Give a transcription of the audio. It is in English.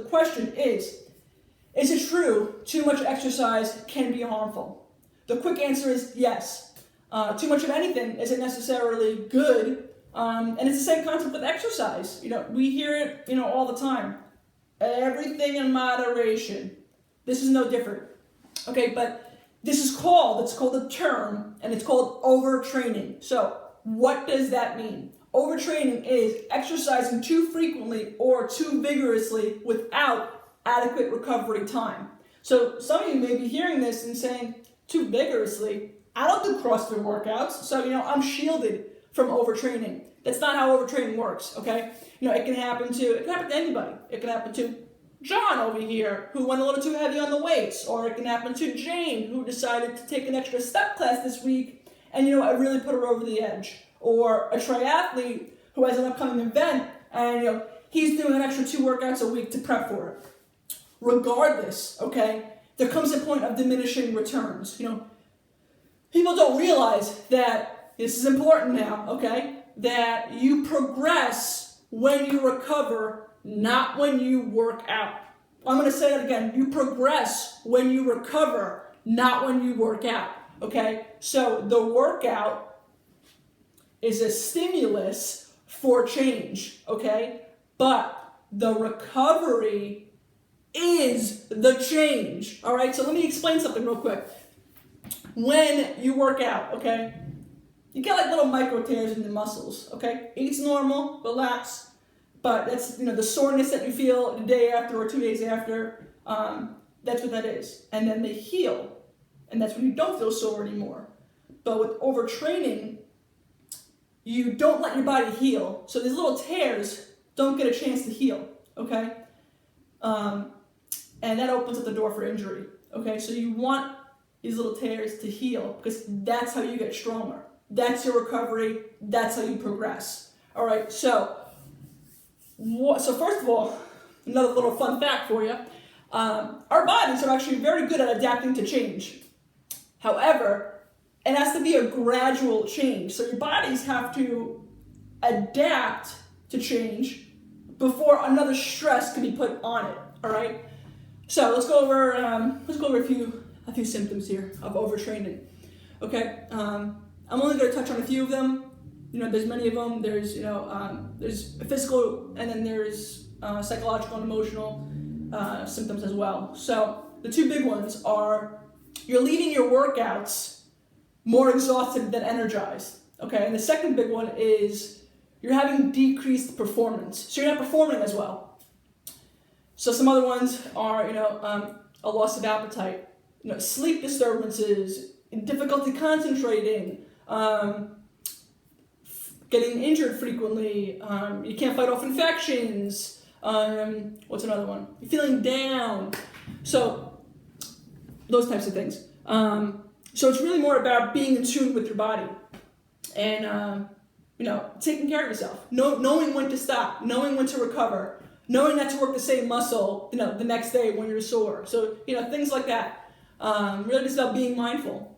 question is it true too much exercise can be harmful? The quick answer is yes. Too much of anything isn't necessarily good, and it's the same concept with exercise. We hear it, all the time. Everything in moderation. This is no different. Okay, but it's called a term, and it's called overtraining. So what does that mean? Overtraining is exercising too frequently or too vigorously without adequate recovery time. So some of you may be hearing this and saying, too vigorously? I don't do CrossFit workouts, so I'm shielded from overtraining. That's not how overtraining works, okay? It can happen to anybody. It can happen to John over here, who went a little too heavy on the weights, or it can happen to Jane, who decided to take an extra step class this week, and it really put her over the edge. Or a triathlete who has an upcoming event, and he's doing an extra 2 workouts a week to prep for it. Regardless, okay, there comes a point of diminishing returns. People don't realize that this is important now, okay, that you progress when you recover, not when you work out. I'm going to say that again. You progress when you recover, not when you work out, okay? So the workout is a stimulus for change, okay? But the recovery is the change, all right? So let me explain something real quick. When you work out, okay, you get like little micro tears in the muscles, okay? It's normal, relax. But that's, the soreness that you feel the day after or 2 days after, that's what that is. And then they heal. And that's when you don't feel sore anymore. But with overtraining, you don't let your body heal. So these little tears don't get a chance to heal, okay? And that opens up the door for injury, okay? So you want these little tears to heal because that's how you get stronger. That's your recovery. That's how you progress. All right, so first of all, another little fun fact for you. Our bodies are actually very good at adapting to change. However, it has to be a gradual change. So your bodies have to adapt to change before another stress can be put on it. All right. So let's go over a few symptoms here of overtraining. Okay. I'm only going to touch on a few of them. There's many of them. There's physical, and then there's psychological and emotional symptoms as well. So the 2 big ones are you're leaving your workouts more exhausted than energized. Okay, and the second big one is you're having decreased performance. So you're not performing as well. So some other ones are a loss of appetite, sleep disturbances, difficulty concentrating. Getting injured frequently, you can't fight off infections, what's another one? You're feeling down. So, those types of things. So it's really more about being in tune with your body and, taking care of yourself, knowing when to stop, knowing when to recover, knowing not to work the same muscle, the next day when you're sore. So, things like that. Really just about being mindful.